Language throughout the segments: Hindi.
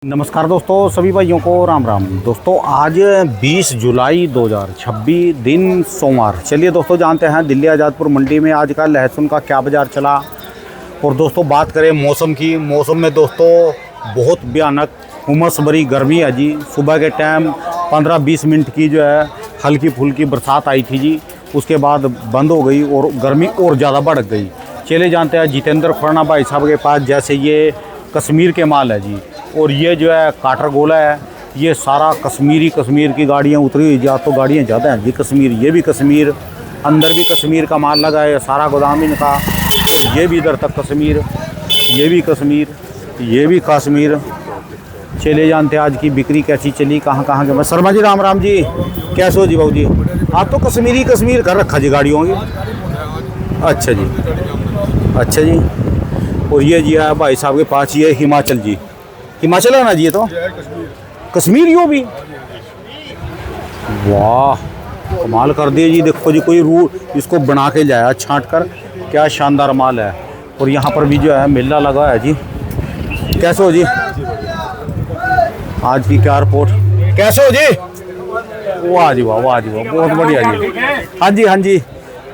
नमस्कार दोस्तों, सभी भाइयों को राम राम। दोस्तों आज 20 जुलाई 2026 दिन सोमवार। चलिए दोस्तों जानते हैं दिल्ली आज़ादपुर मंडी में आज का लहसुन का क्या बाज़ार चला। और दोस्तों बात करें मौसम की, मौसम में दोस्तों बहुत भयानक उमस भरी गर्मी है जी। सुबह के टाइम 15-20 मिनट की जो है हल्की फुल्की बरसात आई थी जी, उसके बाद बंद हो गई और गर्मी और ज़्यादा बढ़ गई। चले जानते हैं जितेंद्र खुराना भाई साहब के पास, जैसे ये कश्मीर के माल है जी, और ये जो है काटर गोला है, ये सारा कश्मीर की गाड़ियाँ उतरी हुई जा, तो गाड़ियाँ ज़्यादा हैं जी कश्मीर। ये भी कश्मीर, अंदर भी कश्मीर का माल लगा है, सारा गोदाम इनका। और ये भी इधर तक कश्मीर, ये भी कश्मीर, ये भी कश्मीर। चले जानते हैं आज की बिक्री कैसी चली, कहाँ कहाँ के। मैं शर्मा जी राम राम जी, कैसे हो जी भाऊ जी? आप तो कश्मीर कर रखा जी गाड़ियों की। अच्छा जी, अच्छा जी। और ये जी है भाई साहब के पास, ये हिमाचल जी, हिमाचल है ना जी, ये तो कश्मीर यो भी। वाह कमाल कर दिए जी। देखो जी कोई रू इसको बना के लाया छांट कर, क्या शानदार माल है। और यहाँ पर भी जो है मेला लगा है जी। कैसे हो जी? आज की क्या रिपोर्ट, कैसे हो जी? वाह जी वाह, वाह जी वाह, बहुत बढ़िया जी। हाँ जी हाँ जी,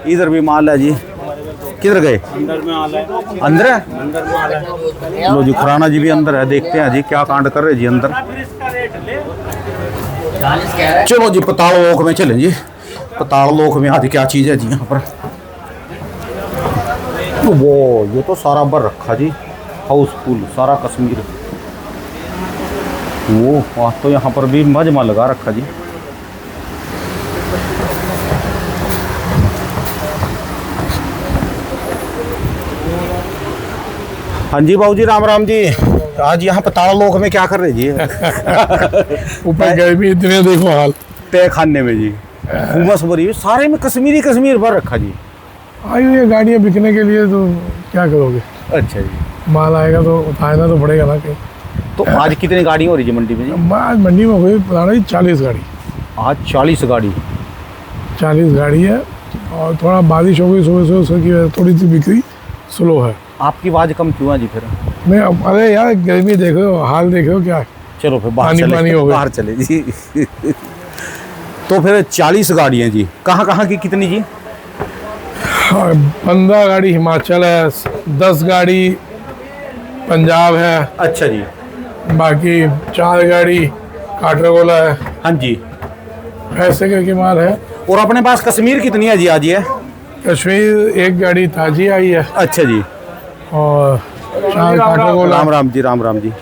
इधर भी माल है जी। किधर गए? अंदर में माल है। अंदर है? अंदर में माल है। लो जी खुराना जी भी अंदर है, देखते हैं जी क्या कांड कर रहे जी अंदर। चलो जी पताल लोक में चलें जी। पताल लोक में आज क्या चीज़ है जी यहाँ पर? वो ये तो सारा भर रखा जी, हाउसफुल सारा कश्मीर। वो आज तो यहाँ पर भी मजमा लगा रखा जी। हाँ जी बाबू जी राम राम जी। आज यहाँ पताल लोक में क्या कर रहे जी? ऊपर गर्मी इतने देखो हाल तय खाने में जी, हुमस भरी सारे में कश्मीर भर रखा जी। आई हुई है गाड़ियाँ बिकने के लिए, तो क्या करोगे? अच्छा जी, माल आएगा तो उठाना तो पड़ेगा ना कहीं। तो आज कितनी गाड़ी हो रही है मंडी में जी? आज मंडी में हुई पता नहीं 40 गाड़ी। आज 40 गाड़ी। 40 गाड़ी है, और थोड़ा बारिश हो गई सुबह से, उसकी वजह से थोड़ी सी बिक्री स्लो है। आपकी आवाज़ कम क्यों है जी फिर? मैं अरे यार गर्मी देखो, हाल देखो क्या है। चलो फिर बाहर पानी चले, पानी हो गया। बाहर चले जी। तो फिर 40 गाड़ियाँ जी, कहाँ कहाँ की कितनी जी? 15 गाड़ी हिमाचल है, 10 गाड़ी पंजाब है। अच्छा जी, बाकी 4 गाड़ी काटरगोला है। हाँ जी। ऐसे करके माल है। और अपने पास कश्मीर कितनी है जी आज ये? कश्मीर 1 गाड़ी ताजी आई है, अच्छा जी। और 4 काटरगोला। राम राम जी,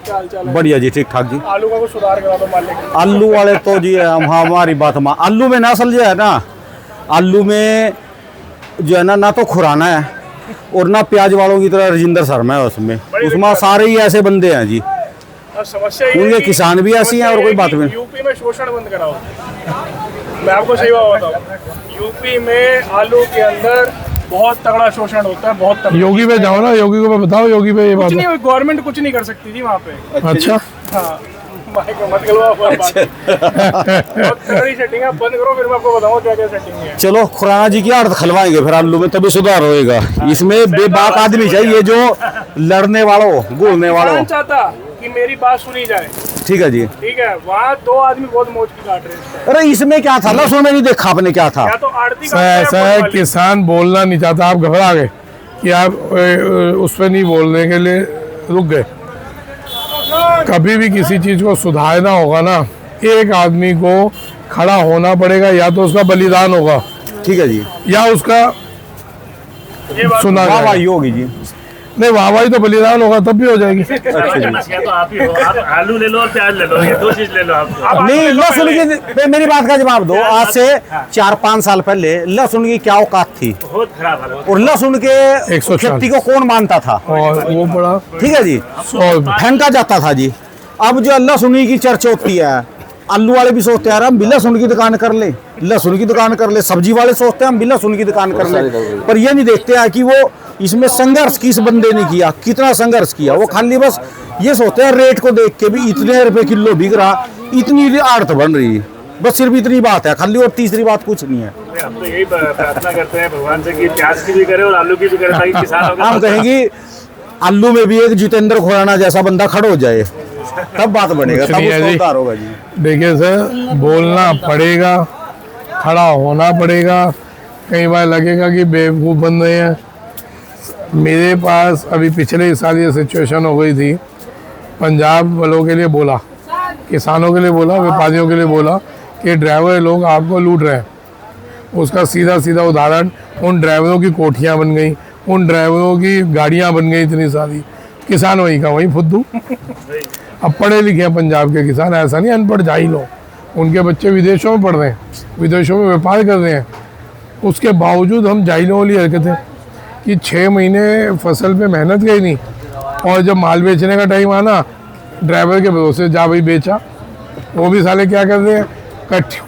बढ़िया जी, ठीक ठाक जी। आलू का कुछ सुधार करा दो मालिक। आलू वाले तो जी हमारी बात मान, आलू में ना असल जो है ना, आलू में जो है ना तो खुराना है और ना प्याज वालों की तरह राजेंद्र शर्मा है उसमें सारे ही ऐसे बंदे हैं जी। समस्या उनके किसान भी ऐसी हैं और कोई बात नहीं। यूपी में शोषण बंद कराओ। मैं आपको सही बात बताऊं, यूपी में आलू के अंदर बहुत तगड़ा शोषण होता है, बहुत तगड़ा। योगी पे जाओ ना, योगी को बताओ, योगी पे ये बात नहीं, गवर्नमेंट कुछ नहीं कर सकती थी वहाँ पे। अच्छा हाँ, मत सेटिंग आप बंद करो, फिर मैं आपको बताऊंगा क्या क्या सेटिंग है। चलो खुराना जी की आड़त खलवाएंगे फिर आलू में, तभी सुधार होएगा। इसमें बेबाक आदमी चाहिए जो लड़ने वालों घूरने वालों। चाहता कि मेरी बात सुनी जाए। ठीक है जी, ठीक है। वहाँ 2 आदमी बहुत मौज की काट रहे हैं। अरे इसमें क्या था, लहसुन में नहीं देखा आपने क्या था? तो सर किसान बोलना नहीं चाहता, आप घबरा गए कि आप उस पर नहीं बोलने के लिए रुक गए। कभी भी किसी चीज को सुधारना होगा ना, एक आदमी को खड़ा होना पड़ेगा, या तो उसका बलिदान होगा, ठीक है जी, या उसका सुना वाहवाही होगी जी। नहीं, वाहवाही तो बलिदान होगा तब भी हो जाएगी। तो आप ही हो, आप आलू ले लो और प्याज ले लो, ये 2 चीज ले लो आप। नहीं, लहसुन की मेरी बात का जवाब दो। आज से 4-5 साल पहले लहसुन की क्या औकात थी? बहुत खराब हालत। और लहसुन के खेती को कौन मानता था? और वो बड़ा, ठीक है जी, फेंका जाता था जी। अब जो लहसुन की चर्चा होती है, आलू वाले भी सोचते हैं हम भी लहसुन की दुकान कर ले, लहसुन की दुकान कर ले। सब्जी वाले सोचते हैं हम भी लहसुन की दुकान कर ले, पर ये नहीं देखते हैं कि वो इसमें संघर्ष किस बंदे ने किया, कितना संघर्ष किया। वो खाली बस ये सोचते हैं रेट को देख के भी इतने रुपए किलो बिक रहा, इतनी आड़त बन रही, बस सिर्फ इतनी बात है खाली, और तीसरी बात कुछ नहीं है। हम तो यही प्रार्थना करते हैं भगवान से कि प्याज की भी करे और आलू की भी करे, ताकि किसान हम कहेंगे आलू में भी एक जितेंद्र खुराना जैसा बंदा खड़ा हो जाए, तब बात बनेगा, कुछ तब नहीं है उसका जी। उद्धार होगा जी। देखिए सर, बोलना पड़ेगा, खड़ा होना पड़ेगा। कई बार लगेगा कि बेवकूफ़ बन रहे हैं। मेरे पास अभी पिछले साल ये सिचुएशन हो गई थी। पंजाब वालों के लिए बोला, किसानों के लिए बोला, व्यापारियों के लिए बोला कि ड्राइवर लोग आपको लूट रहे हैं। उसका सीधा सीधा उदाहरण, उन ड्राइवरों की कोठियाँ बन गई, उन ड्राइवरों की गाड़ियाँ बन गई इतनी सारी। किसान वही का वही फुद्दू। अब पढ़े लिखे हैं पंजाब के किसान, ऐसा नहीं अनपढ़ जाहिल लोग। उनके बच्चे विदेशों में पढ़ रहे हैं, विदेशों में व्यापार कर रहे हैं। उसके बावजूद हम जाहिलों वाली हरकतें कि 6 महीने फसल पे मेहनत गई नहीं, और जब माल बेचने का टाइम आना, ड्राइवर के भरोसे जा भाई बेचा। वो भी साले क्या कर रहे हैं,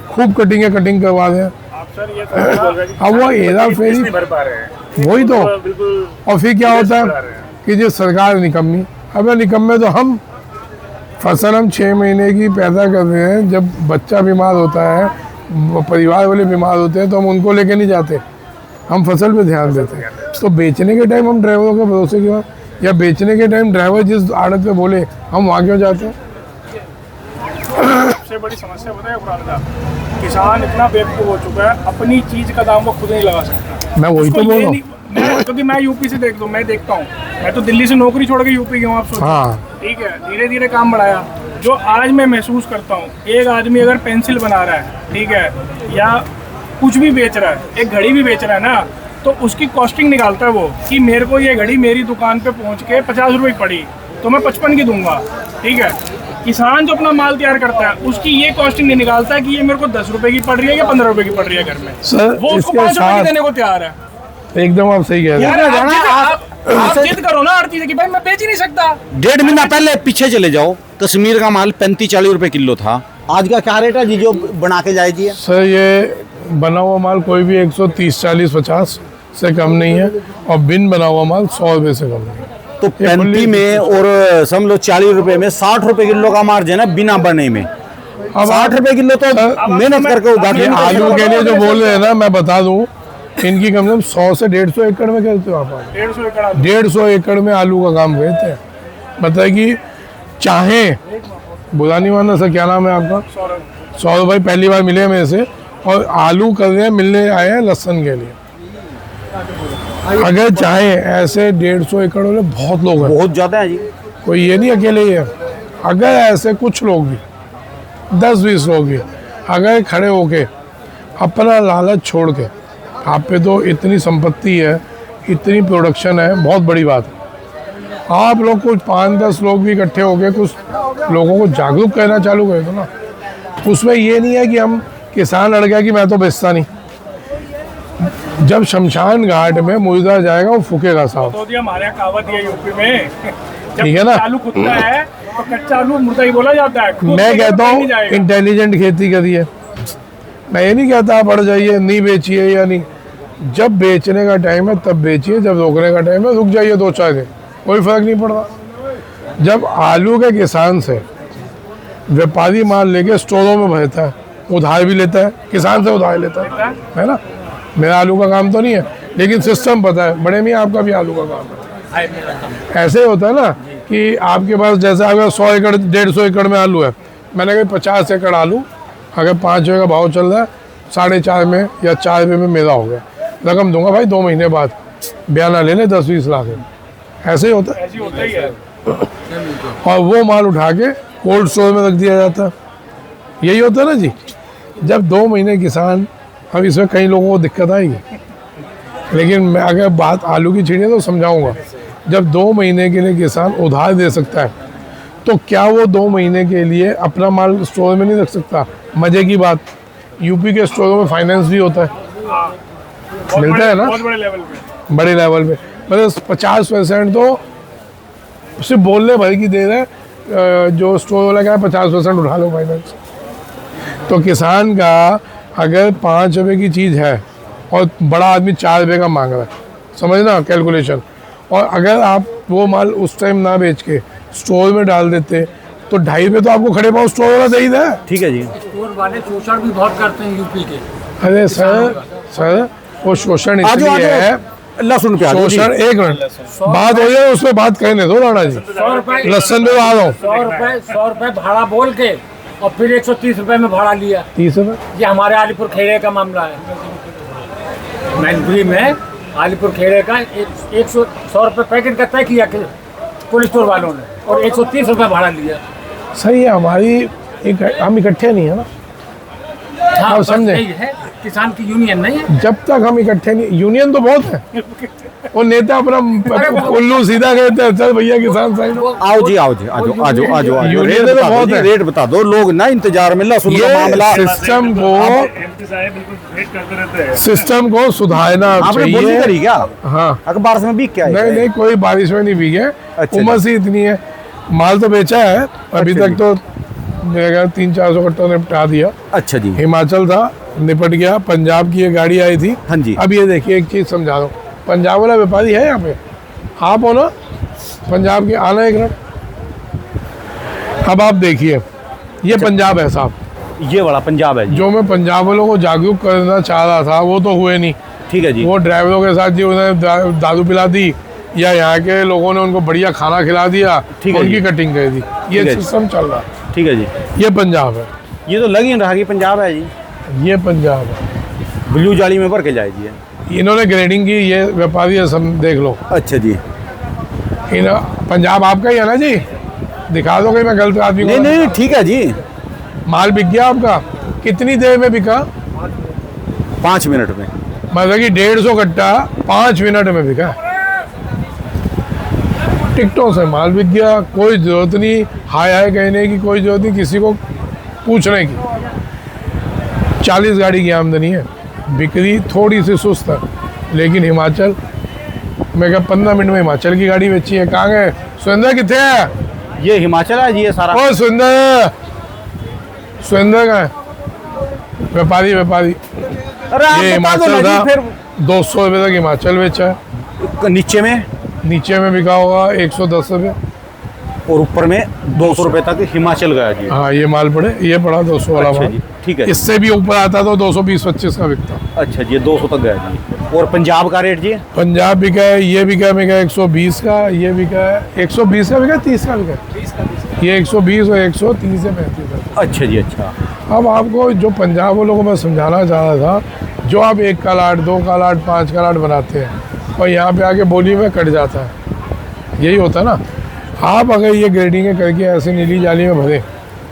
खूब कटिंग करवा रहे हैं। आप सर ये तो नहीं बोल रहे कि अब वो हेरा फीस फेरी, नहीं भर पा रहे हैं, वही तो। बिल्कुल। और फिर क्या होता बढ़ा है रहे हैं। कि जो सरकार निकम्मी, अब निकम्मे तो हम फसल हम 6 महीने की पैदा कर रहे हैं। जब बच्चा बीमार होता है, परिवार वाले बीमार होते हैं, तो हम उनको लेके नहीं जाते, हम फसल पे ध्यान देते हैं। तो बेचने के टाइम हम ड्राइवरों के भरोसे क्यों, या बेचने के टाइम ड्राइवर जिस आड़त पे बोले हम वहाँ क्यों जाते हैं? सबसे बड़ी समस्या बताया कुरान का, किसान इतना बेवकूफ़ हो चुका है, अपनी चीज़ का दाम वो खुद नहीं लगा सकता। मैं वही उसको तो बोल ये रहा हूँ। नहीं- क्योंकि मैं यूपी से मैं देखता हूँ, मैं तो दिल्ली से नौकरी छोड़ के यूपी गया हूँ, आप सोचिए। हाँ। ठीक है, धीरे धीरे काम बढ़ाया। जो आज मैं महसूस करता हूँ, एक आदमी अगर पेंसिल बना रहा है, ठीक है, या कुछ भी बेच रहा है, एक घड़ी भी बेच रहा है ना, तो उसकी कॉस्टिंग निकालता है वो कि मेरे को ये घड़ी मेरी दुकान पे पहुँच के 50 रुपये की पड़ी, तो मैं 55 की दूंगा। ठीक है, किसान जो अपना माल तैयार करता है, उसकी ये कॉस्टिंग नहीं निकालता कि ये मेरे को 10 रुपए की पड़ रही है या 15 रुपए की पड़ रही है घर में। सर, वो उसको इसके 5 रुपए की साथ देने को तैयार है। एकदम आप सही कह रहे हैं। यार आप जिद करो ना हर चीज की, भाई मैं बेच ही नहीं सकता। 1.5 महीना पहले पीछे चले जाओ, कश्मीर का माल 35-40 रुपए किलो था। आज का क्या रेट है जी जो बना के जाए जी? सर, ये बना हुआ माल कोई भी 130, 40, 50 से कम नहीं है, और बिन बना हुआ माल 100 रुपए से कम नहीं है। तो 35 में और समझ लो 40 रुपए में 60 रुपए किलो का मार्जिन है बिना बने में। अब 60 रुपए किलो तो मेहनत करके उगाते ये हैं। आलू के लिए जो बोल रहे हैं ना, मैं बता दूं, इनकी कम से कम 100 से 150 एकड़ में करते हो आप। 150 एकड़ आलू। 150 एकड़ में आलू का काम करते हैं। मतलब कि चाहे, बुरा नहीं मानना सर, क्या नाम है आपका? सौरभ भाई, पहली बार मिले मेरे से, और आलू कर रहे हैं, मिलने आए हैं लहसुन के लिए। अगर चाहे ऐसे 150 एकड़ वाले बहुत लोग हैं, बहुत ज्यादा है जी। कोई ये नहीं अकेले ही है। अगर ऐसे कुछ लोग भी, 10-20 लोग भी अगर खड़े होके अपना लालच छोड़ के, आप पे तो इतनी संपत्ति है, इतनी प्रोडक्शन है, बहुत बड़ी बात है। आप लोग कुछ 5-10 लोग भी इकट्ठे होके कुछ लोगों को जागरूक करना चालू कर दो ना। उसमें ये नहीं है कि हम किसान अड़ गया कि मैं तो बेचता नहीं। जब शमशान घाट में मुर्दा जाएगा वो फूकेगा साहब। तो दिया हमारे यहाँ कहावत है यूपी में, जब ठीक है ना? आलू खुदता है तो कच्चा आलू मुर्दा ही बोला जाता है। खुद मैं देगा तो कहता कहीं हूँ नहीं जाएगा। इंटेलिजेंट खेती करिए। मैं ये नहीं कहता आप अड़ जाइए, नहीं बेचिए या नहीं। जब बेचने का टाइम है तब बेचिए, जब रोकने का टाइम है रुक जाइए 2-4 दिन, कोई फर्क नहीं पड़ता। जब आलू के किसान से व्यापारी माल लेके स्टोरों में भरता है, उधार भी लेता है, किसान से उधार लेता है ना। मेरा आलू का काम तो नहीं है, लेकिन सिस्टम पता है। बड़े मियाँ आपका भी आलू का काम है। ऐसे ही होता है ना कि आपके पास जैसे अगर 100 एकड़ 150 एकड़ में आलू है, मैंने कहा 50 एकड़ आलू अगर 5 रुपये का भाव चल रहा है, 4.5 में या 4 रुपये में मेरा हो गया, रकम दूंगा भाई 2 महीने बाद, बयाना ले ले 10-20 लाख। ऐसे ही होता है। ऐसी होता ही है। और वो माल उठा के कोल्ड स्टोर में रख दिया जाता है। यही होता है ना जी। जब 2 महीने किसान, अब इसमें कई लोगों को दिक्कत आएगी, लेकिन मैं अगर बात आलू की छीनी तो समझाऊंगा। जब 2 महीने के लिए किसान उधार दे सकता है, तो क्या वो 2 महीने के लिए अपना माल स्टोर में नहीं रख सकता? मजे की बात, यूपी के स्टोरों में फाइनेंस भी होता है, मिलता है ना बहुत बड़े लेवल पे। बड़े लेवल पे। मतलब 50% तो सिर्फ बोलने भर की दे रहे हैं। जो स्टोर वाला क्या है, 50% उठा लो फाइनेंस। तो किसान का अगर 5 रुपये की चीज़ है और बड़ा आदमी 4 रुपये का मांग रहा है, समझना कैलकुलेशन, और अगर आप वो माल उस टाइम ना बेच के स्टोर में डाल देते तो 2.5 रुपये तो आपको खड़े पाओ स्टोर वाला दे ही दे। ठीक है जी। स्टोर वाले शोषण भी बहुत करते हैं यूपी के। अरे सर वो शोषण आजो, इसलिए आजो। है लहसुन प्याज जी। शोषण, एक मिनट बात हो जाए उसमें बात कहने दो राणा जी। 100 रुपए लहसन पे आ रहा हूँ। 100 रुपए भाड़ा बोल के और फिर 130 रुपए में भाड़ा लिया। 30 रुपए ये हमारे आलीपुर खेड़े का मामला है। मैनपुरी में आलीपुर खेड़े का 100 रुपए पैकेट का तय किया पुलिस स्टोर वालों ने और 130 रुपए भाड़ा लिया। सही है, हमारी हम इकट्ठे नहीं है ना। हाँ, बस समझे। यही है, किसान की यूनियन नहीं है। जब तक हम इकट्ठे नहीं, यूनियन तो बहुत है, वो नेता अपना उल्लू सीधा कहते हैं चल भैया किसान साइड। आओ जी, आओ जी, आ जाओ, आ जाओ, आ जाओ। यूनियन तो बहुत है। रेट बता दो, लोग ना इंतजार में लहसुन का मामला। ये सिस्टम को एमपी साहब बिल्कुल वेट करते रहते हैं। सिस्टम को सुधारना आपने बोली चाहिए। करी क्या? हाँ, अखबार में भी क्या नहीं है? नहीं, कोई बारिश में नहीं भीगे। अच्छा उमस ही इतनी है। माल तो बेचा है अभी अच्छा तक, तो मेरा 300-400 कट्टों ने निपटा दिया। अच्छा जी। हिमाचल था, निपट गया। पंजाब की ये गाड़ी आई थी। हाँ जी। अब ये देखिए, एक चीज समझा दो, पंजाब वाला व्यापारी है यहाँ पे, आप हो ना पंजाब के, आना एक मिनट। अब आप देखिए, ये पंजाब है साहब। ये वाला पंजाब है जी। जो मैं पंजाब वालों को जागरूक करना चाह रहा था वो तो हुए नहीं। ठीक है जी। वो ड्राइवरों के साथ जी उन्हें दारू पिला दी, या यहाँ के लोगों ने उनको बढ़िया खाना खिला दिया, ठीक है उनकी जी। कटिंग कर दी। ये ठीक है। सिस्टम चल रहा है। ठीक है जी। ये पंजाब है, ये तो लग ही नहीं रहा कि पंजाब है जी। ये पंजाब है। ब्लू जाली में भर के जाएगी। इन्होंने ग्रेडिंग की, ये व्यापारी है, सब देख लो। अच्छा जी। पंजाब आपका ही है ना जी? दिखा दो कि मैं गलत आदमी को। नहीं नहीं, ठीक है जी। माल बिक गया आपका? कितनी देर में बिका? 5 मिनट में। मतलब कि 150 कट्टा 5 मिनट में बिका। टिकटों से माल बिक गया, कोई जरूरत नहीं हाय हाय कहने की, कोई जरूरत नहीं किसी को पूछने की। 40 गाड़ी की आमदनी है, बिक्री थोड़ी सी सुस्त है, लेकिन हिमाचल मैं क्या 15 मिनट में हिमाचल की गाड़ी बेची है। कहाँ गए सुरेंद्र? कितने है ये हिमाचल है जी, ये सारा। ओ सुरेंद्र, सुरेंद्र का है व्यापारी। अरे आप ये बता दो ना हिमाचल जी, था, फिर 200 रुपये तक हिमाचल बेचा है। नीचे में नीचे में बिका होगा 110 रुपये। और ऊपर में 200 रुपए तक हिमाचल गया जी। हाँ, ये माल पड़े, ये पड़ा 200 वाला अच्छा माल। जी, ठीक है। इससे भी ऊपर आता तो 220-25 का बिकता। अच्छा जी, 200 तक गया जी। और पंजाब का रेट जी? पंजाब बिका है, ये बिका है 120 का, ये बिका है 120 का, बिका 30 का, बिका ये 120 और 130 से 35 का। अच्छा जी, अच्छा। अब आपको जो पंजाब वालों को मैं समझाना चाह रहा था, जो आप 1 का लाट, 2 का लाट, 5 का लाट बनाते हैं और यहाँ पे आके बोली में कट जाता है, यही होता है ना। आप अगर ये ग्रेडिंग करके ऐसे नीली जाली में भरे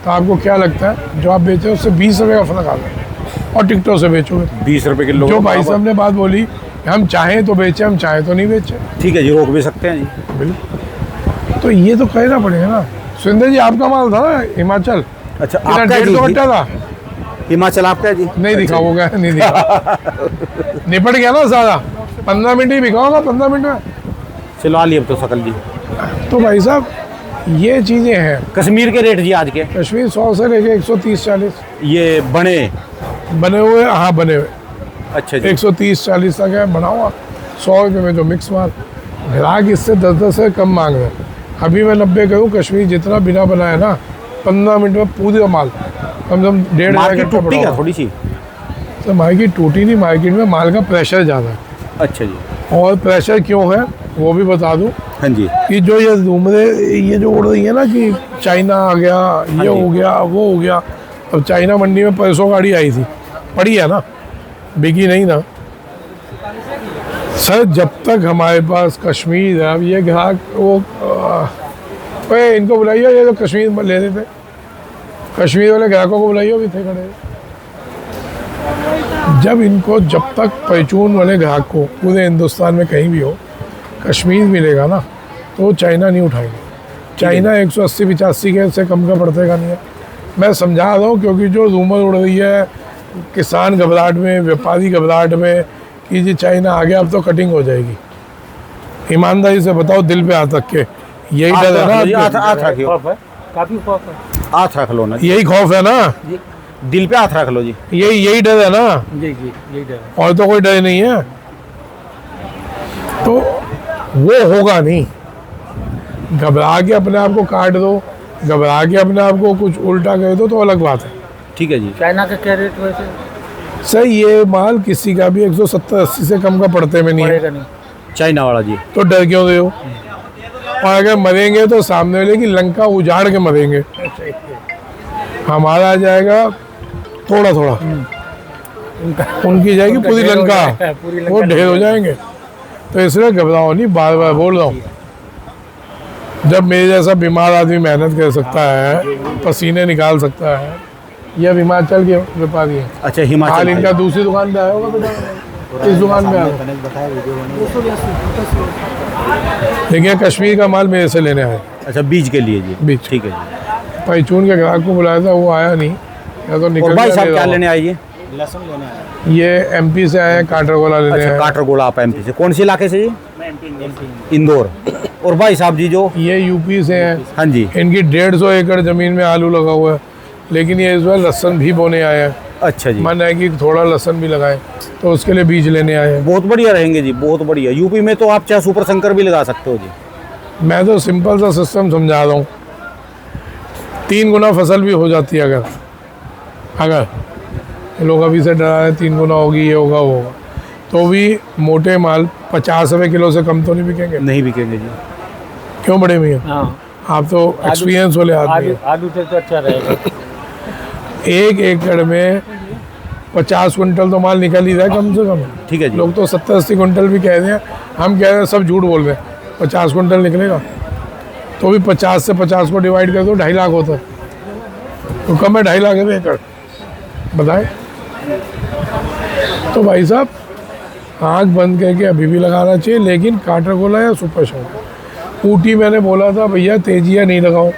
तो आपको क्या लगता है जो आप बेचे उससे 20 रुपये का फर्क आता है, और टिकटों से बेचोगे 20 रुपए किलो। जो भाई साहब ने बात बोली, हम चाहें तो बेचें, हम चाहें तो नहीं बेचें। ठीक है जी, रोक भी सकते हैं जी। बिल्कुल, तो ये तो कहना पड़ेगा ना। सुरेंद्र जी, आपका माल था ना हिमाचल? अच्छा, कितना? आपका 150 जी? कट्टा था? हिमाचल आपका है जी? नहीं दिखा अच्छा होगा, नहीं दिखा। निपट गया ना सारा, 15 मिनट ही बिका होगा, 15 मिनट में। जी। चलो आ लिए अब तो सकल जी। तो भाई साहब ये चीज़ें हैं। कश्मीर के रेट जी आज के? कश्मीर 100 से लेके 130-40 ये बने? बने हुए, हाँ बने हुए। अच्छा जी। 130-40 तक है बना हुआ। 100 रुपये में जो मिक्स माल, ग्राहक इससे 10-10 से कम मांग रहे हैं। अभी मैं 90 करूँ, कश्मीर जितना बिना बनाया ना 15 मिनट में पूरा माल कम से कम 1.5 मार्केट टूटी है थोड़ी सी? तो मार्केट टूटी नहीं, मार्केट में माल का प्रेशर ज़्यादा है। अच्छा जी। और प्रेशर क्यों है वो भी बता दूं हाँ जी। कि जो ये धूमरे ये जो उड़ रही है ना कि चाइना आ गया, ये हो गया, वो हो गया। अब चाइना मंडी में परसों गाड़ी आई थी, पड़ी है ना, बिकी नहीं ना सर। जब तक हमारे पास कश्मीर है, अब ये ग्राहक वो इनको बुलाइए, ये जो कश्मीर में ले रहे थे, कश्मीर वाले ग्राहकों को बुलाइए, भी थे खड़े। जब तक परचून वाले ग्राहक को पूरे हिंदुस्तान में कहीं भी हो कश्मीर मिलेगा ना, तो चाइना नहीं उठाएंगे। चाइना 180-85 के से कम का पड़तेगा नहीं है। मैं समझा रहा हूँ, क्योंकि जो रूमर उड़ रही है किसान घबराहट में, व्यापारी घबराहट में कि जी चाइना आ गया अब तो कटिंग हो जाएगी। ईमानदारी से बताओ, दिल पे हाथ रख के, यही डर है ना आपके? हाथ रखियो, खौफ है, काफी खौफ है। हाथ रख लो ना जी। यही खौफ है ना, दिल पे हाथ रख लो जी। यही डर है ना, यही डर है। और तो कोई डर नहीं है। तो वो होगा नहीं। घबरा के अपने आप को काट दो, घबरा के अपने आप को कुछ उल्टा कर दो तो अलग बात है। ठीक है जी। चाइना का क्या रेट वैसे? सर ये माल किसी का भी 170-80 से कम का पड़ते में नहीं है। पड़ेगा नहीं। चाइना वाला जी। तो डर क्यों रहे हो? और अगर मरेंगे तो सामने वाले की लंका उजाड़ के मरेंगे, हमारा आ जाएगा थोड़ा थोड़ा, उनकी जाएगी पूरी लंका, वो ढेर हो जाएंगे। तो इसलिए घबराओ नहीं, बार बार बोल रहा हूँ। जब मेरे जैसा बीमार आदमी मेहनत कर सकता है, पसीने निकाल सकता है, ये अब हिमाचल के व्यापारी है। अच्छा, हाल हिमाचल इनका दूसरी दुकान पे आया होगा बेटा, इस दुकान पे आया। देखिए कश्मीर का माल मेरे से लेने आए, अच्छा, बीज के लिए जी। बीज। ठीक है जी। पैचून के ग्राहक को बुलाया था, वो आया नहीं, या तो निकल और भाई गया, साहब ले क्या रहा लेने आइए? हूँ। ये एमपी से आए हैं, काटरगोला लेने अच्छा, आए हैं। काटरगोला आप एमपी से, कौन से इलाके से जी? इंदौर। और भाई साहब जी जो, ये यूपी से हैं, हाँ जी, इनकी 150 एकड़ जमीन में आलू लगा हुआ है, लेकिन ये इस बार लहसुन भी बोने आए हैं। अच्छा जी, मन है कि थोड़ा लहसुन भी लगाएं, तो उसके लिए बीज लेने आए हैं। बहुत बढ़िया रहेंगे जी, बहुत बढ़िया। यूपी में तो आप चाहे सुपर शंकर भी लगा सकते हो जी। मैं तो सिंपल सा सिस्टम समझा रहा हूँ, 3 गुना फसल भी हो जाती है अगर लोग अभी से डरा रहे 3 गुना होगी, ये होगा वो होगा, तो भी मोटे माल 50 रुपये किलो से कम तो नहीं बिकेंगे। नहीं बिकेंगे जी। क्यों बड़े भैया? हाँ, आप तो एक्सपीरियंस वाले आदमी हैं। आलू से तो अच्छा रहेगा। 1 एकड़ में 50 कुंटल तो माल निकल ही रहा है कम से कम। ठीक है जी। लोग तो 70-80 कुंटल भी कह रहे हैं, हम कह रहे हैं सब झूठ बोल रहे हैं, 50 कुंटल निकलेगा। तो भी 50 से 50 को डिवाइड कर दो, 2.5 लाख होता है। तो कम है 2.5 लाख है एकड़, बताएं। तो भाई साहब आँख बंद करके अभी भी लगाना चाहिए, लेकिन काटरगोला या सुपर शॉट। ऊटी मैंने बोला था भैया तेजिया नहीं लगाओ,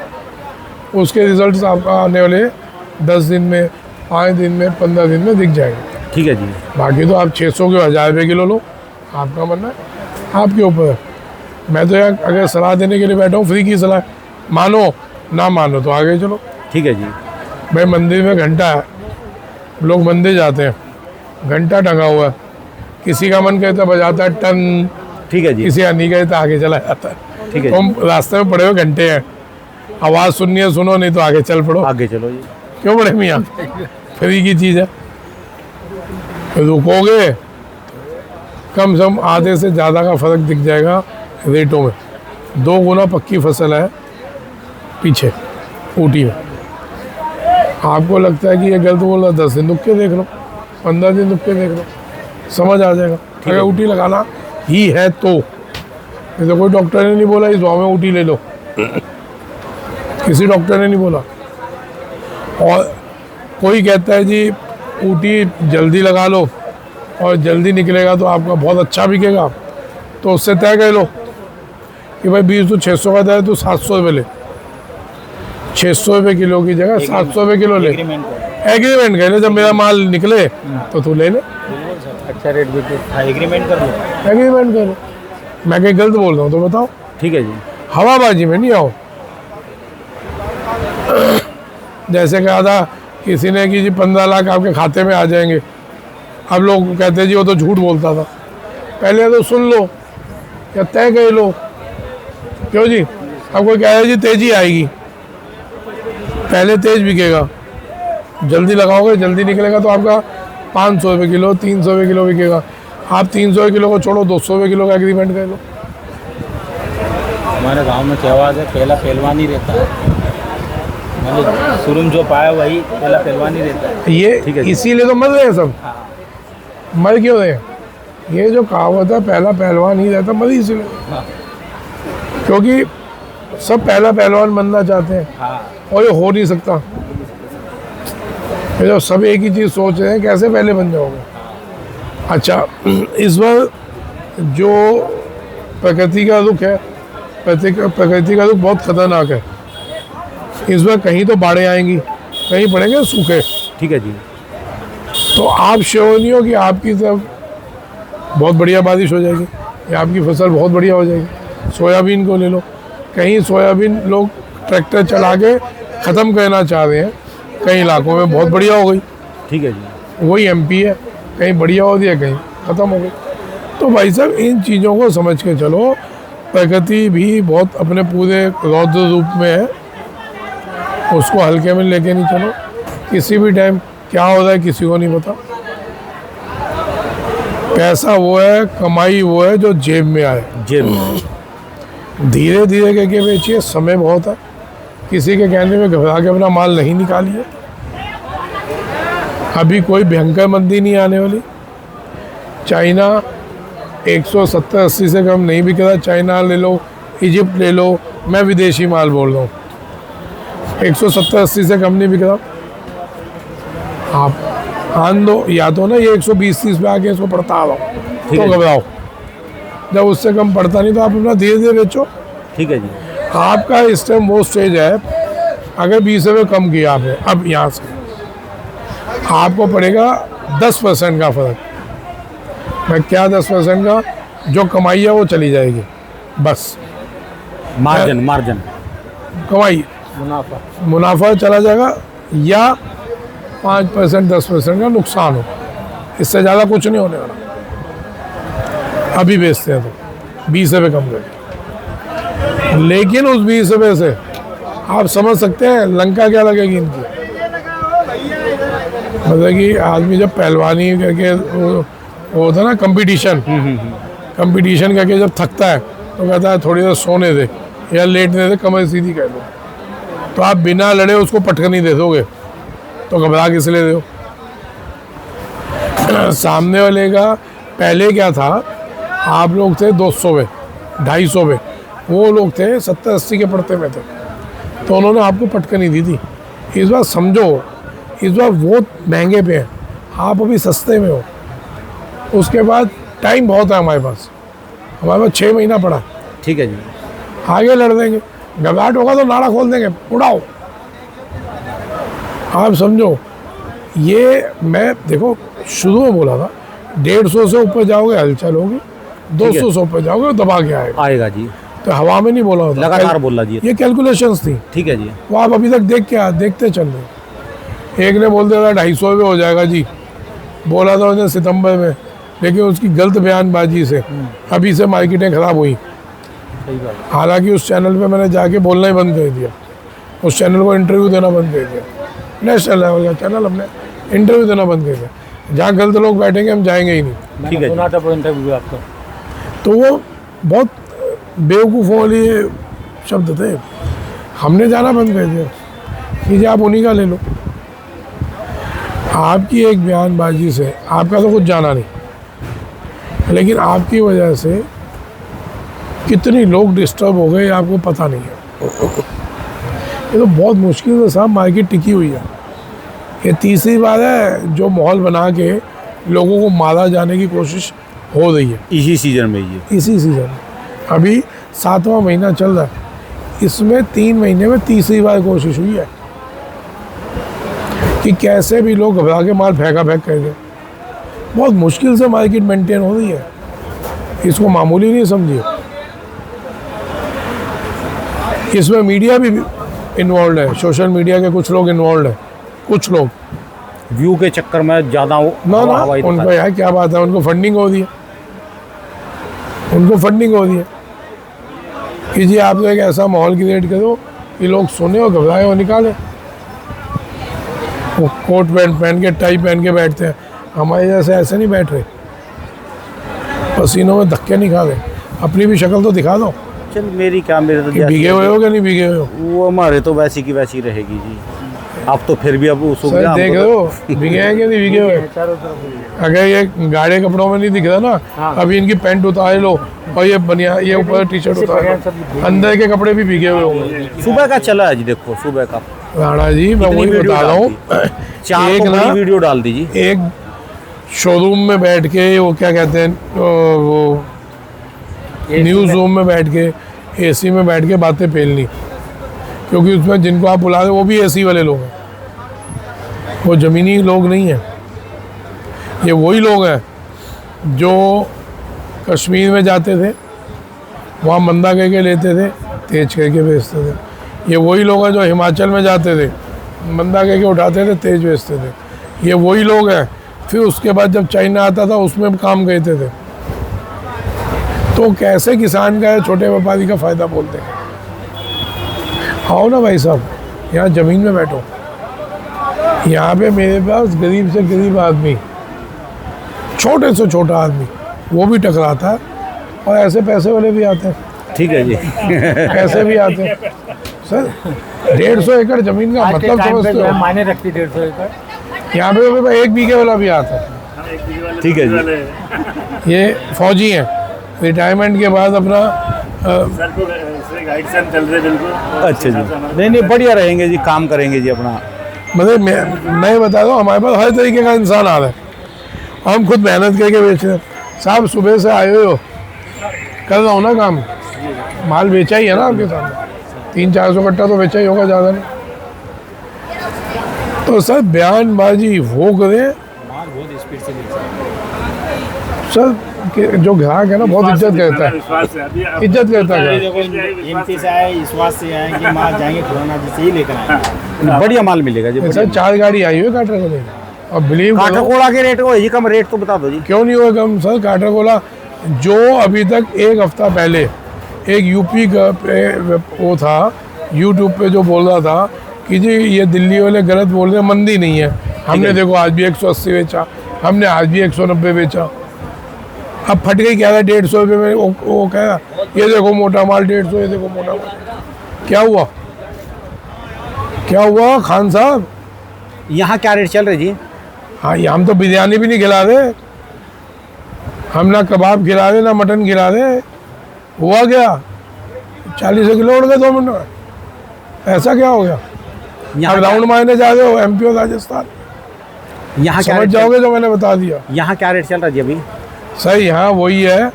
उसके रिजल्ट्स आपका आने वाले 10 दिन में, 5 दिन में, 15 दिन में दिख जाएंगे। ठीक है जी। बाकी तो आप 600 के 1000 रुपये किलो लो, आपका मानना है, आपके ऊपर है। मैं तो यार अगर सलाह देने के लिए बैठा हूँ, फ्री की सलाह, मानो ना मानो तो आगे चलो। ठीक है जी। भाई मंदिर में घंटा है, लोग मंदिर जाते हैं, घंटा टंगा हुआ है, किसी का मन कहता बजाता है टन, ठीक है जी। किसी का नहीं कहता आगे चला जाता है। ठीक है तुम रास्ते में पड़े हुए घंटे हैं, आवाज़ सुननी है सुनो, नहीं तो आगे चल पड़ो। आगे चलो जी। क्यों बड़े मियाँ, फ्री की चीज़ है, रुकोगे कम से कम आधे से ज़्यादा का फर्क दिख जाएगा रेटों में। 2 गुना पक्की फसल है पीछे ऊटी में। आपको लगता है कि ये गलत बोल रहा, 10 दिन रुक के देख लो, 15 दिन रुक के देख लो, समझ आ जाएगा। अगर ऊटी लगाना ही है तो, नहीं तो कोई डॉक्टर ने नहीं बोला इस भाव में ऊटी ले लो, किसी डॉक्टर ने नहीं बोला। और कोई कहता है जी ऊटी जल्दी लगा लो और जल्दी निकलेगा तो आपका बहुत अच्छा बिकेगा, तो उससे तय कर लो कि भाई बीज तो 600 का था तो 700 रुपये ले, 600 रुपये किलो की जगह 700 रुपये किलो ले, एग्रीमेंट कर ले, जब मेरा माल निकले तो तू ले ले, अच्छा रेट बिके, एग्रीमेंट कर लो। एग्रीमेंट कर लो। मैं कहीं गलत बोल रहा हूँ तो बताओ, ठीक है जी। हवाबाजी में नहीं आओ। जैसे कहा था किसी ने कि जी 15 लाख आपके खाते में आ जाएंगे, अब लोग कहते हैं जी वो तो झूठ बोलता था। पहले तो सुन लो या तय कर लो, क्यों जी? अब कोई कह रहा है जी तेजी आएगी, पहले तेज बिकेगा, जल्दी लगाओगे जल्दी निकलेगा तो आपका 500 रुपये किलो, 300 रुपये किलो बिकेगा। आप 300 रुपये किलो को छोड़ो, 200 रुपये किलो का एग्रीमेंट कर लो। हमारे गांव में कहावत है, पहला पहलवान ही रहता है, मतलब शुरू में जो पाया वही पहला पहलवान ही रहता है। ये इसीलिए तो मर रहे हैं सब। मर क्यों रहे हैं? ये जो कहावत है पहला पहलवान ही रहता, मर इसीलिए, क्योंकि सब पहला पहलवान बनना चाहते हैं और ये हो नहीं सकता। ये जो सब एक ही चीज़ सोच रहे हैं कैसे पहले बन जाओगे। अच्छा, इस बार जो प्रकृति का रुख है, प्रकृति का रुख बहुत खतरनाक है। इस बार कहीं तो बाढ़ें आएंगी, कहीं पड़ेंगे सूखे। ठीक है जी। तो आप श्योर नहीं हो कि आपकी तरफ बहुत बढ़िया बारिश हो जाएगी या आपकी फसल बहुत बढ़िया हो जाएगी। सोयाबीन को ले लो, कहीं सोयाबीन लोग ट्रैक्टर चला के ख़त्म करना चाह रहे हैं, कई इलाकों में बहुत बढ़िया हो गई। ठीक है जी। वही एमपी है, कहीं बढ़िया हो दिया, कहीं ख़त्म हो गई। तो भाई साहब इन चीज़ों को समझ के चलो। प्रकृति भी बहुत अपने पूरे रौद्र रूप में है, उसको हल्के में लेके नहीं चलो। किसी भी टाइम क्या हो रहा है किसी को नहीं पता। पैसा वो है, कमाई वो है जो जेब में आए। जेब में। धीरे धीरे करके बेचिए, समय बहुत है। किसी के कहने में घबरा के अपना माल नहीं निकालिए। अभी कोई भयंकर मंदी नहीं आने वाली। चाइना 170-80 से कम नहीं बिक रहा। चाइना ले लो, इजिप्ट ले लो, मैं विदेशी माल बोल रहा हूँ, 170-80 से कम नहीं बिक रहा। आप आन दो, या तो ना ये 120-30 पे आके इसको पड़ता आ तो घबराओ। जब उससे कम पड़ता नहीं तो आप अपना धीरे धीरे बेचो। ठीक है जी। आपका इस टाइम वो स्टेज है, अगर 20 रुपये कम किया आपने, अब यहाँ से आपको पड़ेगा 10% का फ़र्क। मैं क्या 10% का, जो कमाई है वो चली जाएगी बस। मार्जिन, मार्जिन, कमाई, मुनाफा चला जाएगा, या 5% 10% का नुकसान हो। इससे ज़्यादा कुछ नहीं होने वाला। अभी बेचते हैं तो 20 रुपये कम करके, लेकिन उस 20 रुपये से आप समझ सकते हैं लंका क्या लगेगी इनकी। मतलब कि आदमी जब पहलवानी करके वो होता है ना कंपटीशन, कंपटीशन करके जब थकता है तो कहता है थोड़ी देर सोने दे या लेटने दे, कमर सीधी कर दो। तो आप बिना लड़े उसको पटकनी दे दोगे तो घबरा किस लिए दो। सामने वाले का पहले क्या था, आप लोग थे 200 पे, 250 पे, वो लोग थे 70-80 के पड़ते में थे, तो उन्होंने आपको पटकनी दी थी। इस बार समझो, इस बार वो महंगे पे हैं, आप अभी सस्ते में हो। उसके बाद टाइम बहुत है हमारे पास 6 महीना पड़ा। ठीक है जी। आगे लड़ देंगे, घबराहट होगा तो नाड़ा खोल देंगे, उड़ाओ। आप समझो, ये मैं देखो शुरू में बोला था 150 से ऊपर जाओगे हलचल होगी, 200 से ऊपर जाओगे दबा के आएगा जी। तो हवा में नहीं बोला होता, लगातार बोला जी। ये कैलकुलेशंस थी। ठीक है जी। वो आप अभी तक देखते चल रहे। एक ने बोल दिया था 250 पे हो जाएगा जी, बोला था उसने सितंबर में, लेकिन उसकी गलत बयानबाजी से अभी से मार्केटें ख़राब हुई। हालांकि उस चैनल पे मैंने जाके बोलना ही बंद कर दिया, उस चैनल को इंटरव्यू देना बंद कर दिया। नेशनल लेवल का चैनल, हमने इंटरव्यू देना बंद कर दिया। जहाँ गलत लोग बैठेंगे हम जाएंगे ही नहीं। ठीक है, सुना था इंटरव्यू आपका, तो वो बहुत बेवकूफ़ों वाली शब्द थे, हमने जाना बंद कर दिया कि जी आप उन्हीं का ले लो। आपकी एक बयानबाजी से, आपका तो कुछ जाना नहीं, लेकिन आपकी वजह से कितने लोग डिस्टर्ब हो गए आपको पता नहीं है। ये तो बहुत मुश्किल से साहब मार्केट टिकी हुई है। ये तीसरी बार है जो माहौल बना के लोगों को मारा जाने की कोशिश हो रही है इसी सीजन में। ये इसी सीजन अभी 7वां महीना चल रहा है, इसमें 3 महीने में तीसरी बार कोशिश हुई है कि कैसे भी लोग घबरा के माल फेंका कर दे। बहुत मुश्किल से मार्केट मेंटेन हो रही है, इसको मामूली नहीं समझिए। इसमें मीडिया भी इन्वॉल्व है, सोशल मीडिया के कुछ लोग इन्वॉल्व है, कुछ लोग व्यू के चक्कर में ज़्यादा ना उनको यार क्या बात है, उनको फंडिंग हो रही है, उनको फंडिंग हो रही है कि जी आप तो एक ऐसा माहौल क्रिएट करो कि लोग सुने और घबराए और निकाले। वो कोट पैंट पहन के, टाई पहन के बैठते हैं, हमारे जैसे ऐसे नहीं बैठ रहे, पसीनों में धक्के नहीं खा रहे। अपनी भी शक्ल तो दिखा दो। चल मेरी क्या, मेरे तो भीगे हुए हो क्या नहीं भीगे हुए हो? वो हमारे तो वैसी की वैसी रहेगी जी। अब तो फिर भी अब उस सर देख रहे हो भीगे हैं कि नहीं भीगे हुए? अगर ये गाढ़े कपड़ों में नहीं दिख रहा ना, अभी इनकी पैंट उतार लो और ये बनिया, ये ऊपर टी शर्ट उतार लो, अंदर के कपड़े भी भीगे हुए होंगे। सुबह का चला है जी, देखो सुबह का राणा जी, मैं वही बता रहा हूँ। एक ना वीडियो डाल दीजिए। एक शोरूम में बैठ के, वो क्या कहते हैं, वो न्यूज़ रूम में बैठ के, एसी में बैठ के बातें पेलनी, क्योंकि उसमें जिनको आप बुला रहे वो भी एसी वाले लोग हैं, वो ज़मीनी लोग नहीं हैं। ये वही लोग हैं जो कश्मीर में जाते थे, वहाँ मंदा करके लेते थे, तेज करके बेचते थे। ये वही लोग हैं जो हिमाचल में जाते थे, मंदा करके उठाते थे, तेज बेचते थे। ये वही लोग हैं फिर उसके बाद जब चाइना आता था उसमें काम करते थे। तो कैसे किसान का, छोटे व्यापारी का फ़ायदा बोलते हैं? आओ ना भाई साहब, यहाँ ज़मीन में बैठो। यहाँ पे मेरे पास गरीब से गरीब आदमी छोटे से छोटा आदमी वो भी टकराता है, और ऐसे पैसे वाले भी आते हैं, ठीक है जी। ऐसे भी आते हैं। सर 150 एकड़ जमीन का आज के मतलब टाइम पे समझते जो है हो? मायने रखती 150 एकड़। यहाँ पे भी 1 बीघे वाला भी आता है। हम एक बीघे वाले ठीक है जी। वाले ये फौजी हैं, रिटायरमेंट के बाद अपना सर को ऐसे गाइड से हम चल रहे बिल्कुल। अच्छा जी, नहीं नहीं बढ़िया रहेंगे जी, काम करेंगे जी अपना। मतलब मैं बता दूँ, हमारे पास हर तरीके का इंसान आ रहा है, हम खुद मेहनत करके बेच रहे हैं। साहब सुबह से आए हो, कर रहा हूँ ना काम, माल बेचा ही है ना आपके सामने, 300-400 कट्टा तो बेचा ही होगा, ज़्यादा नहीं। तो सर बयानबाजी वो करें माल बहुत स्पीड से ले सर कि जो ग्राहक है ना बहुत इज्जत करता है, विश्वास से अभी आप- इज्जत करता है। देखो एमपी से आए, विश्वास से आए कि माल जाएंगे खुराना जी से ही लेकर आएंगे। बढ़िया माल मिलेगा जी। सर 4 गाड़ी आई हुई है काटरकोला, और बिलीव काठा करो कोड़ा के रेट को जी कम, रेट तो बता दो जी। क्यों नहीं हुआ कम सर। काटरकोला जो अभी तक 1 हफ्ता पहले एक यूपी का वो था यूट्यूब पे जो बोल रहा था कि जी ये दिल्ली वाले गलत बोल रहे हैं, मंदी नहीं है, हमने देखो आज भी 180 बेचा, हमने आज भी 190 बेचा। अब फट गई, कह रहा 150 रुपये में, वो कह रहा ये देखो मोटा माल 150, ये देखो मोटा माल। क्या हुआ, क्या हुआ खान साहब? यहाँ क्या रेट चल रहे जी? हाँ, ये हम तो बिरयानी भी नहीं खिला रहे, हम ना कबाब खिला रहे ना मटन खिला रहे। हुआ क्या, 40 किलो उड़ गए 2 मिनट में, ऐसा क्या हो गया? यहाँ अब राउंड मारने जा रहे हो एमपी और राजस्थान, यहाँ क्या समझ रेट जाओगे जो मैंने बता दिया। यहाँ क्या रेट चल रहा है जी अभी? सर यहाँ वही है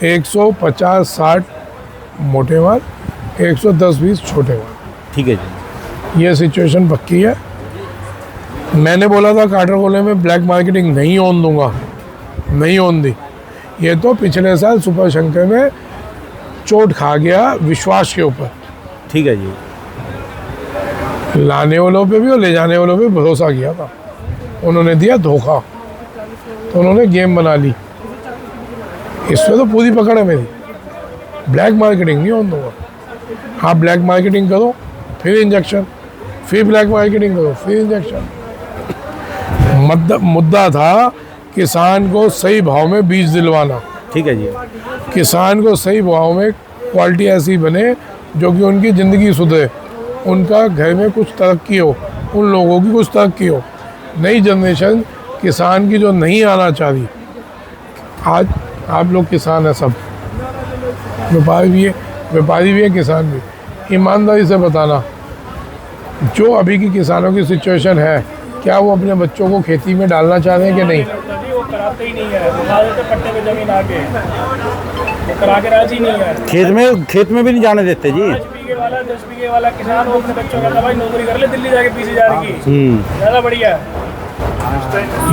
150-60 मोटे माल, 110-20 छोटे माल, ठीक है जी। ये सिचुएशन पक्की है। मैंने बोला था काटरकोले में ब्लैक मार्केटिंग नहीं होने दूंगा, नहीं होने दी। ये तो पिछले साल सुपर शंकर में चोट खा गया विश्वास के ऊपर, ठीक है जी। लाने वालों पे भी और ले जाने वालों पे भरोसा किया था, उन्होंने दिया धोखा, तो उन्होंने गेम बना ली। इसमें तो पूरी पकड़ है मेरी, ब्लैक मार्केटिंग नहीं होने दूंगा। हाँ, ब्लैक मार्केटिंग करो फिर इंजेक्शन, फिर ब्लैक मार्केटिंग करो फिर इंजेक्शन। मुद्दा था किसान को सही भाव में बीज दिलवाना, ठीक है जी। किसान को सही भाव में क्वालिटी ऐसी बने जो कि उनकी ज़िंदगी सुधरे, उनका घर में कुछ तरक्की हो, उन लोगों की कुछ तरक्की हो। नई जनरेशन किसान की जो नहीं आना चाह रही, आज आप लोग किसान हैं सब, व्यापारी भी है किसान भी। ईमानदारी से बताना, जो अभी की किसानों की सिचुएशन है, क्या वो अपने बच्चों को खेती में डालना चाह रहे हैं कि नहीं? वो कराते ही नहीं है, बता देते पट्टे पे जमीन आके, वो करा के राजी नहीं है। खेत में भी नहीं जाने देते जी। 5 बीघे वाला 10 बीघे वाला किसान वो अपने बच्चों का भाई नौकरी कर ले दिल्ली जाके 20,000 की, ज़्यादा बढ़िया है।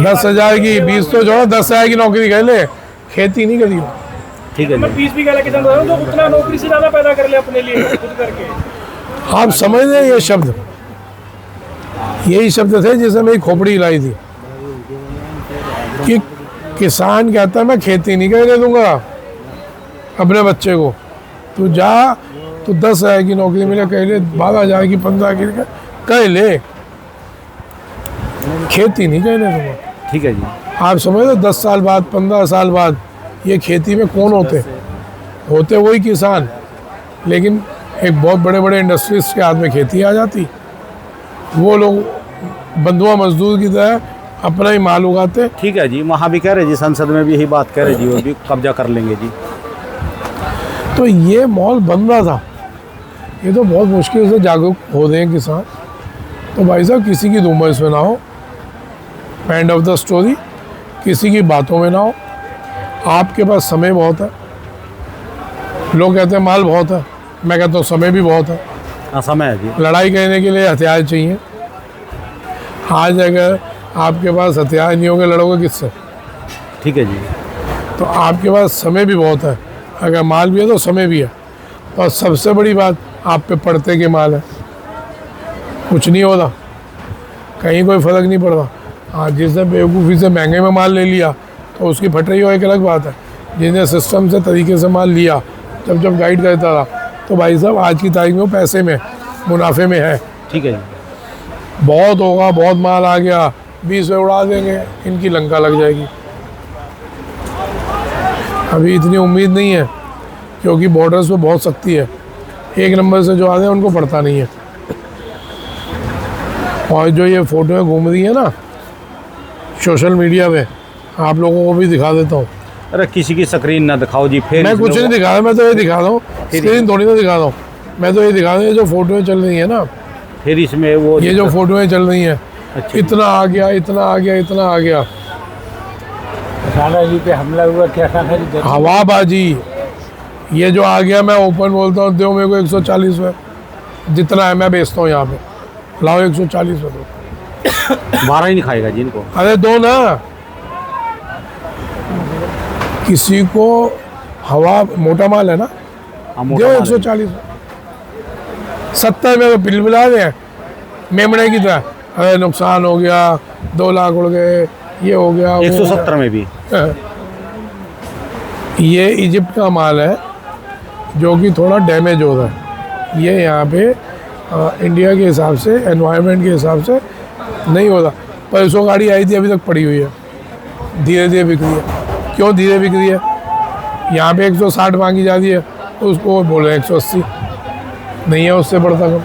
10,000 की, 20 तो जोड़ो, 10,000 की नौकरी कर ले, खेती नहीं करी। ठीक है मैं जी। 20 बीघे वाला किसान बता रहा हूँ जो उतना नौकरी से ज़्यादा पैदा कर ले अपने लिए खुद करके। आप समझ रहे हैं ये शब्द, यही शब्द थे जिसे मेरी खोपड़ी हिलाई थी कि किसान कहता है मैं खेती नहीं करने दूंगा अपने बच्चे को, तू जा, तू 10,000 की नौकरी मिले कह ले, 12,000 की, 15 की कह ले, खेती नहीं करने दूंगा। ठीक है जी। आप समझ रहे 10 साल बाद, 15 साल बाद ये खेती में कौन होते वही किसान, लेकिन एक बहुत बड़े बड़े इंडस्ट्रीज के हाथ में खेती आ जाती, वो लोग बंधुआ मजदूर की तरह अपना ही माल उगाते। ठीक है जी, वहाँ भी कह रहे जी, संसद में भी यही बात कह रहे जी, वो भी कब्जा कर लेंगे जी। तो ये माहौल बन रहा था, ये तो बहुत मुश्किल से जागरूक हो रहे हैं किसान। तो भाई साहब किसी की धूमस में ना हो, एंड ऑफ द स्टोरी, किसी की बातों में ना हो। आपके पास समय बहुत है, लोग कहते हैं माल बहुत है, मैं कहता हूँ समय भी बहुत है। हाँ, समय है जी। लड़ाई करने के लिए हथियार चाहिए। आज अगर आपके पास हथियार नहीं होंगे, लड़ोगे किससे? ठीक है जी। तो आपके पास समय भी बहुत है, अगर माल भी है तो समय भी है। और सबसे बड़ी बात, आप पे पड़ते के माल है, कुछ नहीं होता, कहीं कोई फ़र्क नहीं पड़ता। हाँ, जिसने बेवकूफ़ी से महंगे में माल ले लिया तो उसकी फट रही हो, एक अलग बात है। जिसने सिस्टम से तरीके से माल लिया, जब गाइड करता रहा, तो भाई साहब आज की तारीख में वो पैसे में, मुनाफे में है। ठीक है जी। बहुत होगा, बहुत माल आ गया, 20 में उड़ा देंगे, इनकी लंका लग जाएगी। अभी इतनी उम्मीद नहीं है, क्योंकि बॉर्डर्स पे बहुत सख्ती है। एक नंबर से जो आते हैं उनको पड़ता नहीं है। और जो ये फ़ोटोएँ घूम रही है ना सोशल मीडिया पे, आप लोगों को भी दिखा देता हूँ। अरे किसी की स्क्रीन ना दिखाओ जी, फिर मैं कुछ नहीं दिखा रहा, मैं तो ये दिखा रहा हूँ, स्क्रीन थोड़ी ना दिखा रहा हूँ। मैं तो ये दिखा रहा हूँ, ये जो फ़ोटोएँ चल रही है ना, फिर इसमें वो ये जो फ़ोटोएँ चल रही हैं, अच्छा। इतना आ गया, इतना आ गया, इतना आ गया। किसाना जी पे हमला हुआ, क्या खाना जी हवाबाजी, ये जो आ गया, मैं ओपन बोलता हूँ, दो मेरे को 140 में, जितना है मैं बेचता हूँ यहाँ पे, लाओ 140 में दो। 12 ही नहीं खाएगा जी इनको। अरे दो ना, किसी को हवा मोटा माल है ना, हाँ, दो मोटा माल है। 140 में। 70 में बिल मिला रहे हैं मेमने की तरह। अरे नुकसान हो गया, 2 लाख उड़ गए, ये हो गया, वो हो 170 में भी। गया। ये इजिप्ट का माल है जो कि थोड़ा डैमेज हो रहा है। ये यहाँ पे इंडिया के हिसाब से, एनवायरनमेंट के हिसाब से नहीं होता। परसों गाड़ी आई थी, अभी तक पड़ी हुई है, धीरे धीरे बिक रही है। क्यों धीरे बिक रही है? यहाँ पे 160 मांगी जाती है, उसको बोल रहे हैं 180, नहीं है उससे बढ़ता कम।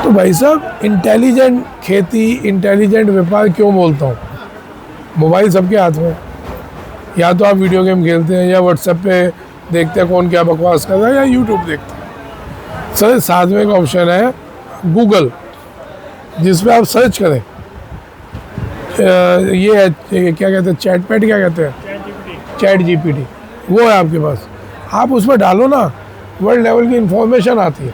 तो भाई साहब, इंटेलिजेंट खेती, इंटेलिजेंट व्यापार क्यों बोलता हूँ? मोबाइल सबके हाथ में, या तो आप वीडियो गेम खेलते हैं, या व्हाट्सएप पे देखते हैं कौन क्या बकवास कर रहा है, या यूट्यूब देखते हैं। सर साथ में एक ऑप्शन है गूगल, जिस पे आप सर्च करें, ये क्या कहते हैं, चैटपैड क्या कहते हैं, चैट जीपीटी, वो है आपके पास। आप उसमें डालो ना, वर्ल्ड लेवल की इंफॉर्मेशन आती है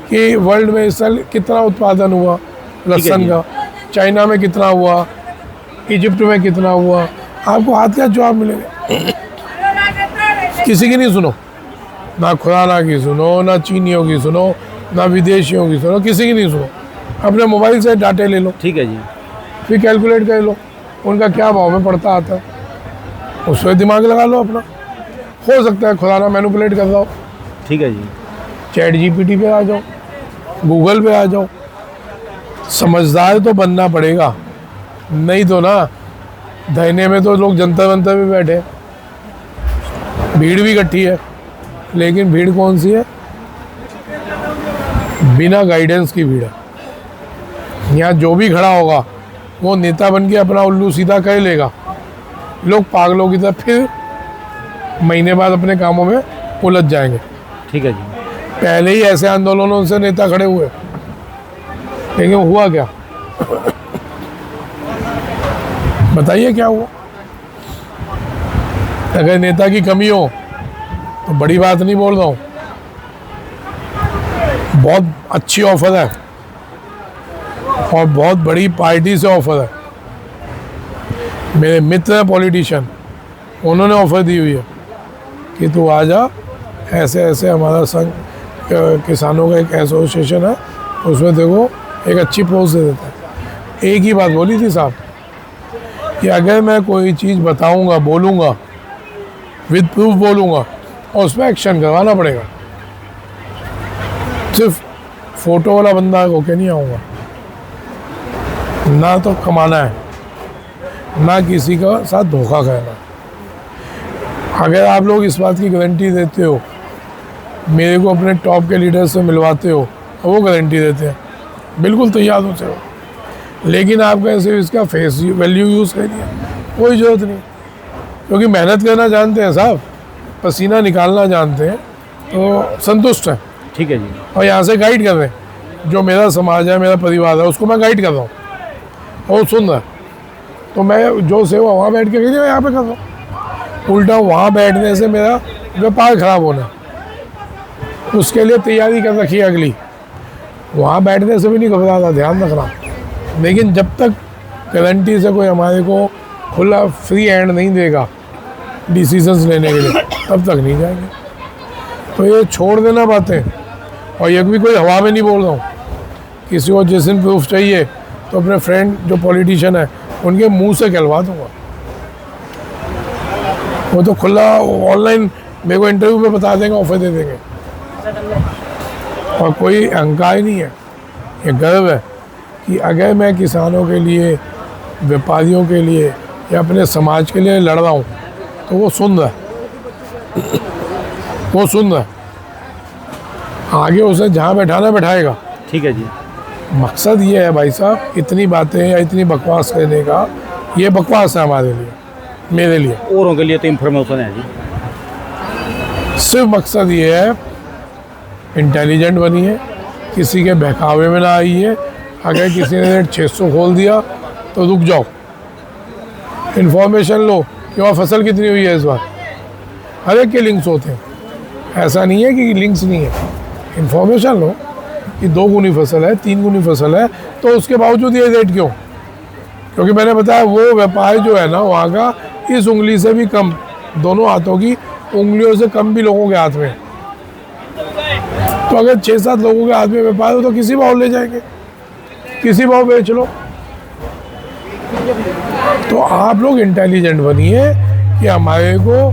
कि वर्ल्ड में इस साल कितना उत्पादन हुआ लहसुन का, चाइना में कितना हुआ, इजिप्ट में कितना हुआ, आपको हाथ का जवाब मिलेगा। किसी की नहीं सुनो, ना खुराना की सुनो, ना चीनियों की सुनो, ना विदेशियों की सुनो, किसी की नहीं सुनो। अपने मोबाइल से डाटे ले लो, ठीक है जी। फिर कैलकुलेट कर लो उनका क्या भाव में पड़ता आता है, उस पर दिमाग लगा लो अपना। हो सकता है खुराना मैनिपुलेट कर रहा हो, ठीक है जी। चैट जीपीटी पे आ जाओ, गूगल पे आ जाओ। समझदार तो बनना पड़ेगा, नहीं तो ना धरने में तो लोग जंतर मंतर पे बैठे, भीड़ भी इकट्ठी है, लेकिन भीड़ कौन सी है? बिना गाइडेंस की भीड़ है। यहाँ जो भी खड़ा होगा वो नेता बन के अपना उल्लू सीधा कर लेगा, लोग पागलों की तरह फिर महीने बाद अपने कामों में उलझ जाएंगे। ठीक है जी। पहले ही ऐसे आंदोलनों से नेता खड़े हुए, लेकिन हुआ क्या? बताइए क्या हुआ? अगर नेता की कमी हो तो बड़ी बात नहीं बोल रहा हूँ, बहुत अच्छी ऑफर है और बहुत बड़ी पार्टी से ऑफर है। मेरे मित्र हैं पॉलिटिशियन, उन्होंने ऑफर दी हुई है कि तू आ जा, ऐसे ऐसे हमारा संघ किसानों का एक एसोसिएशन है, उसमें देखो एक अच्छी पोस्ट दे देता है। एक ही बात बोली थी साहब कि अगर मैं कोई चीज़ बताऊंगा, बोलूंगा, विद प्रूफ बोलूंगा, और उस पर एक्शन करवाना पड़ेगा। सिर्फ फोटो वाला बंदा होके नहीं आऊँगा। ना तो कमाना है, ना किसी का साथ धोखा खाना। अगर आप लोग इस बात की गारंटी देते हो, मेरे को अपने टॉप के लीडर से मिलवाते हो, वो गारंटी देते हैं, बिल्कुल तैयार होते हो, लेकिन आप कैसे इसका फेस वैल्यू यूज़ करिए, कोई ज़रूरत नहीं। क्योंकि मेहनत करना जानते हैं साहब, पसीना निकालना जानते हैं, तो संतुष्ट हैं। ठीक है जी। और यहाँ से गाइड कर रहे हैं, जो मेरा समाज है, मेरा परिवार है, उसको मैं गाइड कर रहा हूँ, और सुन रहा है। तो मैं जो सेवा वहाँ बैठ के कही, मैं यहाँ पे कर रहा हूँ। उल्टा वहाँ बैठने से मेरा व्यापार खराब होना, उसके लिए तैयारी कर रखी है अगली। वहाँ बैठने से भी नहीं घबराता, ध्यान रखना। लेकिन जब तक गारंटी से कोई हमारे को खुला फ्री हैंड नहीं देगा डिसीजंस लेने के लिए, तब तक नहीं जाएंगे। तो ये छोड़ देना बातें, और ये भी कोई हवा में नहीं बोल रहा हूँ। किसी को जिस दिन प्रूफ चाहिए तो अपने फ्रेंड जो पॉलिटिशियन है उनके मुंह से कहलवा दूंगा। वो तो खुला ऑनलाइन मेरे को इंटरव्यू पे बता देंगे, ऑफर दे देंगे। और कोई अहंकार नहीं है, ये गर्व है कि अगर मैं किसानों के लिए, व्यापारियों के लिए या अपने समाज के लिए लड़ रहा हूँ, तो वो सुन रहा है, वो सुन रहा है, आगे उसे जहाँ बैठाना बैठाएगा। ठीक है जी। मकसद ये है भाई साहब, इतनी बातें या इतनी बकवास करने का, ये बकवास है हमारे लिए, मेरे लिए। औरों के लिए तो इन्फॉर्मेशन है जी। सिर्फ मकसद ये है इंटेलिजेंट बनिए, किसी के बहकावे में ना आइए। अगर किसी ने रेट 600 खोल दिया तो रुक जाओ, इन्फॉर्मेशन लो कि वहाँ फसल कितनी हुई है इस बार। हर एक के लिंक्स होते हैं, ऐसा नहीं है कि लिंक्स नहीं है। इन्फॉर्मेशन लो कि 2 गुनी फसल है, 3 गुनी फसल है, तो उसके बावजूद ये रेट क्यों? क्योंकि मैंने बताया वो व्यापार जो है ना वहाँ का, इस उंगली से भी कम, दोनों हाथों की उंगलियों से कम भी लोगों के हाथ में। तो अगर 6-7 लोगों के हाथ में व्यापार हो तो किसी भाव ले जाएंगे, किसी भाव बेच लो। तो आप लोग इंटेलिजेंट बनिए कि हमारे को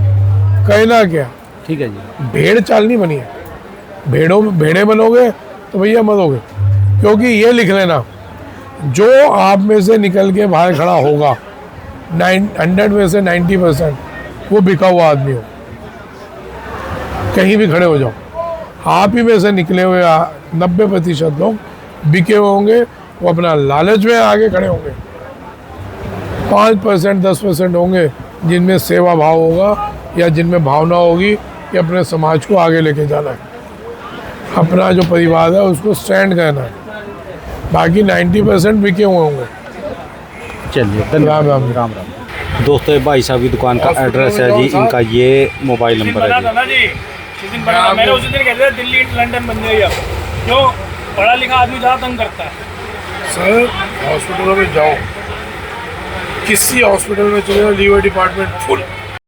कहना क्या। ठीक है जी। भेड़ चाल नहीं बनी है, भेड़े बनोगे तो भैया मरोगे। क्योंकि ये लिख लेना, जो आप में से निकल के बाहर खड़ा होगा 100 में से 90% वो बिका हुआ आदमी हो। कहीं भी खड़े हो जाओ, आप ही में से निकले हुए 90% लोग बिके हुए होंगे, वो अपना लालच में आगे खड़े होंगे। 5% 10% होंगे जिनमें सेवा भाव होगा या जिनमें भावना होगी कि अपने समाज को आगे लेके जाना है, अपना जो परिवार है उसको स्टैंड करना है। बाकी 90% बिके हुए होंगे। चलिए धन्यवाद। राम राम। राम राम। दोस्तों भाई साहब की दुकान का एड्रेस है जी, इनका ये मोबाइल नंबर है जी। जिस दिन बना मैंने उसी दिन कहते थे दिल्ली लंदन बन जाएगा, जो पढ़ा लिखा आदमी ज़्यादा तंग करता है। सर हॉस्पिटलों में जाओ, किसी हॉस्पिटल में चले जाओ, लीवर डिपार्टमेंट फुल,